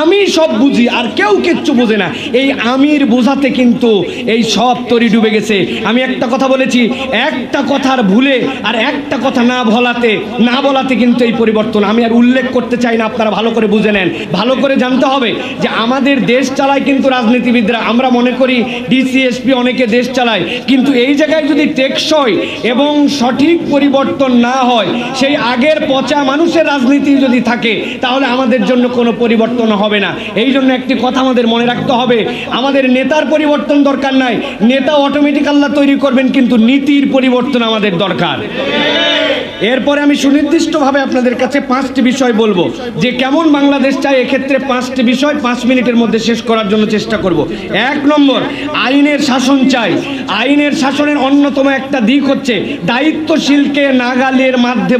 আমি সব বুঝি আর কেউ কিচ্ছু বোঝে না, এই আমির বোঝাতে কিন্তু এই সব তরি ডুবে গেছে। আমি একটা কথা বলেছি, একটা কথার ভুলে আর একটা কথা না বলাতে কিন্তু এই পরিবর্তন। আমি আর উল্লেখ করতে চাই না, আপনারা ভালো করে বুঝে নেন। ভালো করে জানতে হবে যে আমাদের দেশ চালায় কিন্তু রাজনীতিবিদরা। আমরা মনে করি ডিসিএসপি অনেকে দেশ চালায়, কিন্তু এই জায়গায় যদি টেকসই এবং সঠিক পরিবর্তন না হয়, সেই আগের পচা মানুষের রাজনীতি যদি থাকে, তাহলে আমাদের জন্য কোনো পরিবর্তন হবে না। এই জন্য একটি কথা আমাদের মনে রাখতে হবে, আমাদের নেতার পরিবর্তন দরকার নাই, নেতা অটোমেটিক আল্লাহ তৈরি করবেন, কিন্তু নীতির পরিবর্তন আমাদের দরকার। এরপরে আমি সুনির্দিষ্টভাবে আপনাদের কাছে 5টি বিষয় বলবো যে কেমন বাংলাদেশ চাই। এক্ষেত্রে 5টি বিষয় 5 মিনিটের মধ্যে শেষ করার জন্য চেষ্টা করব। 1 নম্বর, আইনের শাসন চাই। আইনের শাসনের অন্যতম একটা দিক হচ্ছে দায়িত্বশীলকে নাগালের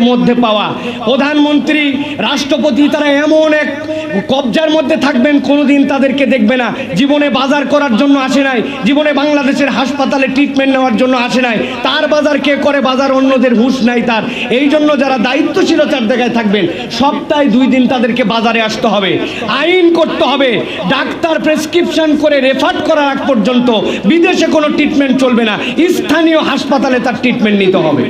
মধ্যে পাওয়া। প্রধানমন্ত্রী, রাষ্ট্রপতি তারা এমন এক কবজার মধ্যে থাকবেন, কোনোদিন তাদেরকে দেখবে না। জীবনে বাজার করার জন্য আসে নাই, জীবনে বাংলাদেশের হাসপাতালে ট্রিটমেন্ট নেওয়ার জন্য আসে নাই। তার বাজার কে করে, বাজার অন্যদের হুঁশ নাই তার। এই জন্য যারা দায়িত্বশীলতার জায়গায় থাকবেন, সপ্তাহে 2 দিন তাদেরকে বাজারে আসতে হবে, আইন করতে হবে। ডাক্তার প্রেসক্রিপশন করে রেফার করার আগ পর্যন্ত বিদেশে কোনো ট্রিটমেন্ট চলবে না, স্থানীয় হাসপাতালে তার ট্রিটমেন্ট নিতে হবে।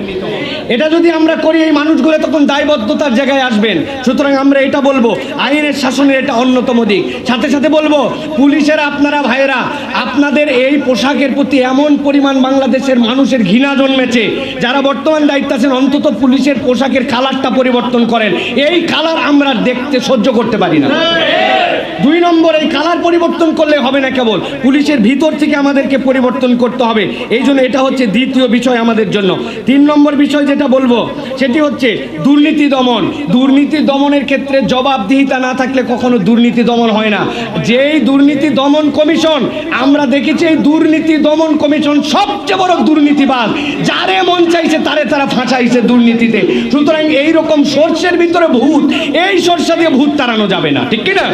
এটা যদি আমরা করি, এই মানুষগুলো তখন দায়বদ্ধতার জায়গায় আসবেন। সুতরাং আমরা এটা বলবো, আইনের শাসনের এটা অন্যতম দিক। সাথে সাথে বলবো, পুলিশেরা, আপনারা ভাইয়েরা, আপনাদের এই পোশাকের প্রতি এমন পরিমাণ বাংলাদেশের মানুষের ঘৃণা জন্মেছে, যারা বর্তমান দায়িত্বে আছেন, অন্তত পুলিশের পোশাকের কালারটা পরিবর্তন করেন। এই কালার আমরা দেখতে সহ্য করতে পারি না। 2 নম্বর, এই কালার পরিবর্তন করলে হবে না, কেবল পুলিশের ভিতর থেকে আমাদেরকে পরিবর্তন করতে হবে। এই জন্য এটা হচ্ছে দ্বিতীয় বিষয় আমাদের জন্য। 3 নম্বর বিষয় যেটা বলবো, সেটি হচ্ছে দুর্নীতি দমন। দুর্নীতি দমনের ক্ষেত্রে জবাবদিহিতা না থাকলে কখনো দুর্নীতি দমন হয় না। যেই দুর্নীতি দমন কমিশন আমরা দেখেছি, এই দুর্নীতি দমন কমিশন সবচেয়ে বড় দুর্নীতিবাজ, যারে মন চাইছে তারে তারা ফাঁসাইছে দুর্নীতিতে। সুতরাং এইরকম সর্ষের ভিতরে ভূত, এই সর্ষা দিয়ে ভূত তাড়ানো যাবে না, ঠিক কিনা?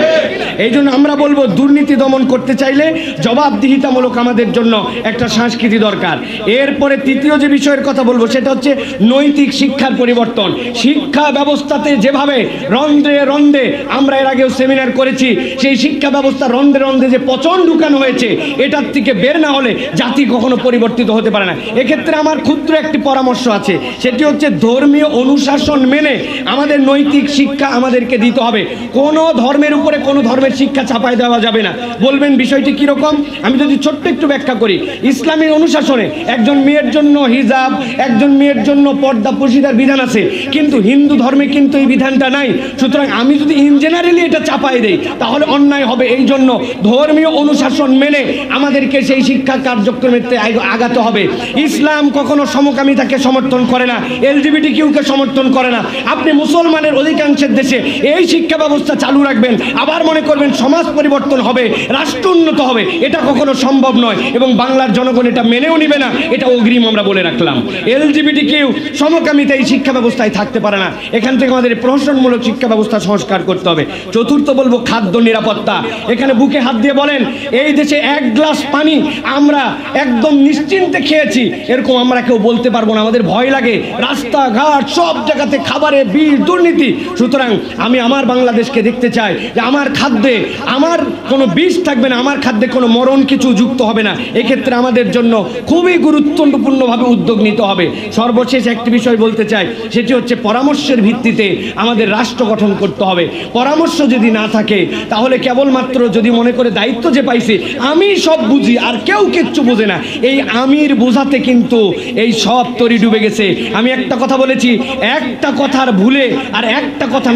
এই জন্য আমরা বলবো, দুর্নীতি দমন করতে চাইলে জবাবদিহিতামূলক আমাদের জন্য একটা সংস্কৃতি দরকার। এরপরে তৃতীয় যে বিষয়ের কথা বলবো, সেটা হচ্ছে নৈতিক শিক্ষার পরিবর্তন। শিক্ষা ব্যবস্থাতে যেভাবে রন্ধ্রে রন্ধ্রে, আমরা এর আগেও সেমিনার করেছি, সেই শিক্ষা ব্যবস্থা রন্ধ্রে রন্ধ্রে যে পচন ঢুকানো হয়েছে, এটার থেকে বের না হলে জাতি কখনো পরিবর্তিত হতে পারে না। এক্ষেত্রে আমার ক্ষুদ্র একটি পরামর্শ আছে, সেটি হচ্ছে ধর্মীয় অনুশাসন মেনে আমাদের নৈতিক শিক্ষা আমাদেরকে দিতে হবে। কোনো ধর্মের উপরে কোনো ধর্মের শিক্ষা চাপায় দেওয়া যাবে না। বলবেন বিষয়টি কীরকম? আমি যদি ছোট্ট একটু ব্যাখ্যা করি, ইসলামী অনুশাসনে একজন মেয়ের জন্য হিজাব, একজন মেয়ের জন্য পর্দা পর্দার বিধান আছে, কিন্তু হিন্দু ধর্মে কিন্তু এই বিধানটা নাই। সুতরাং আমি যদি ইন জেনারেলি এটা চাপাই দেই, তাহলে অন্যায় হবে। এই জন্য ধর্মীয় অনুশাসন মেনে আমাদেরকে সেই শিক্ষা কার্যক্রমেতে আগাতে হবে। ইসলাম কখনো সমকামিতাকে সমর্থন করে না, LGBTQ-কে সমর্থন করে না। আপনি মুসলমানের অধিকাংশের দেশে এই শিক্ষা ব্যবস্থা চালু রাখবেন, আবার মনে করবেন সমাজ পরিবর্তন হবে, রাষ্ট্র উন্নত হবে, এটা কখনো সম্ভব নয় এবং বাংলার জনগণ এটা মেনেও নিবে না। এটা অগ্রিম আমরা বলে রাখলাম। LGBTQ সমকামিতা এই শিক্ষা ব্যবস্থায় থাকতে পারে না। এখান থেকে আমাদের প্রহসনমূলক শিক্ষা ব্যবস্থা সংস্কার করতে হবে। চতুর্থ বলবো, খাদ্য নিরাপত্তা। এখানে বুকে হাত দিয়ে বলেন, এই দেশে 1 গ্লাস পানি আমরা একদম নিশ্চিন্তে খেয়েছি, এরকম আমরা কেউ বলতে পারবো না। আমাদের ভয় লাগে, রাস্তাঘাট সব জায়গাতে খাবারে বিষ, দুর্নীতি। সুতরাং আমি আমার বাংলাদেশকে দেখতে চাই যে আমার খাদ্যে আমার কোনো বিষ থাকবে না, আমার খাদ্যে কোনো মরণ কিছু যুক্ত হবে না। এক্ষেত্রে আমাদের জন্য খুবই গুরুত্বপূর্ণভাবে উদ্যোগ নিতে হবে। সর্বশেষ একটি বিষয় বলতে চাই, সেটি হচ্ছে পরামর্শের ভিত্তিতে আমাদের রাষ্ট্র গঠন করতে হবে। পরামর্শ যদি না থাকে, তাহলে কেবলমাত্র যদি মনে করে দায়িত্ব যে পাইছে আমি সব বুঝি আর কেউ কিচ্ছু বোঝে না, এই আমির বোঝাতে কিন্তু এই সব তরি ডুবে গেছে। আমি একটা কথা বলেছি, একটা কথার ভুলে আর একটা কথা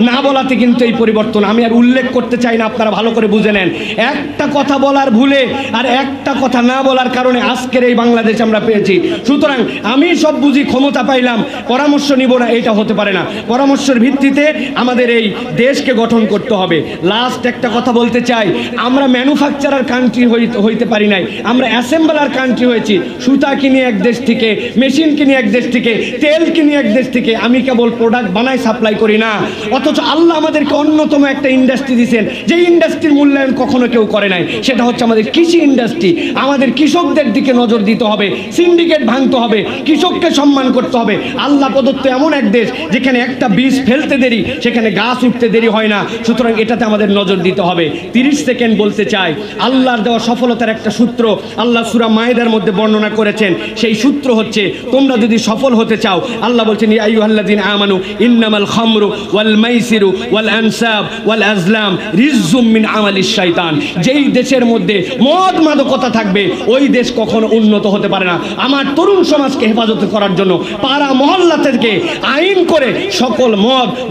না বলাতে কিন্তু এই পরিবর্তন। আমি আর উল্লেখ করতে চাই না, আপনারা ভালো করে বুঝে নেন। একটা কথা বলার ভুলে আর একটা কথা না বলার কারণে আজকের এই বাংলাদেশ আমরা পেয়েছি। সুতরাং আমি সব বুঝি, ক্ষমতা পাইলাম, পরামর্শ নিব না, এটা হতে পারে না। পরামর্শের ভিত্তিতে আমাদের এই দেশকে গঠন করতে হবে। লাস্ট একটা কথা বলতে চাই, আমরা ম্যানুফ্যাকচারার কান্ট্রি হইতে পারি নাই, আমরা অ্যাসেম্বলার কান্ট্রি হয়েছি। সুতা কিনে এক দেশ থেকে, মেশিন কিনে এক দেশ থেকে, তেল কিনে এক দেশ থেকে। আমি কেবল প্রোডাক্ট বানাই, সাপ্লাই করি না। অথচ আল্লাহ আমাদেরকে অন্যতম একটা ইন্ডাস্ট্রি ইন্ডাস্ট্রি দিয়েছেন, যে ইন্ডাস্ট্রির মূল্যায়ন কখনো কেউ করে নাই, সেটা হচ্ছে আমাদের কৃষি ইন্ডাস্ট্রি। আমাদের কৃষকদের দিকে নজর দিতে হবে, সিন্ডিকেট ভাঙতে হবে, কৃষককে সম্মান করতে হবে। আল্লাহ প্রদত্ত এমন এক দেশ যেখানে একটা বীজ ফেলতে দেরি, সেখানে গাছ উঠতে দেরি হয় না। সুতরাং এটাতে আমাদের নজর দিতে হবে। 30 সেকেন্ড বলতে চাই, আল্লাহর দেওয়া সফলতার একটা সূত্র আল্লাহ সূরা মায়েদার মধ্যে বর্ণনা করেছেন। সেই সূত্র হচ্ছে, তোমরা যদি সফল হতে চাও, আল্লাহ বলছেন ইয়া আইয়ুহাল্লাযীনা আমানু ইন্নামাল খামরু ওয়াল মাইসিরু ওয়াল আনসাব ওয়াল আজলাম রিজজুম মিন আমালিশ শাইতান। যেই দেশের মধ্যে মদ মাদকতা থাকবে, ওই দেশ কখনো উন্নত হতে পারে না। আমার তরুণ সমাজকে হেফাজত করার জন্য পাড়া মহল্লা থেকে আইন করে সকল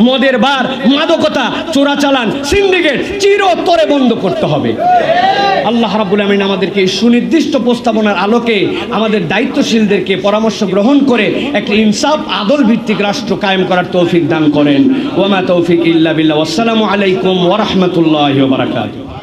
মদের বার, মাদকতা, চোরাচালান, সিন্ডিকেট চিরতরে বন্ধ করতে হবে। আল্লাহ রাব্বুল আমিন আমাদেরকে এই সুনির্দিষ্ট প্রস্তাবনার আলোকে আমাদের দায়িত্বশীলদেরকে পরামর্শ গ্রহণ করে একটা ইনসাফ আদল ভিত্তিক রাষ্ট্র কায়েম করার তৌফিক দান করেন। ওয়া মা তৌফিক ইল্লা বিল্লাহ। আসসালামু আলাইকুম ওয়া রাহমাতুল্লাহি ওয়া বারাকাতুহু।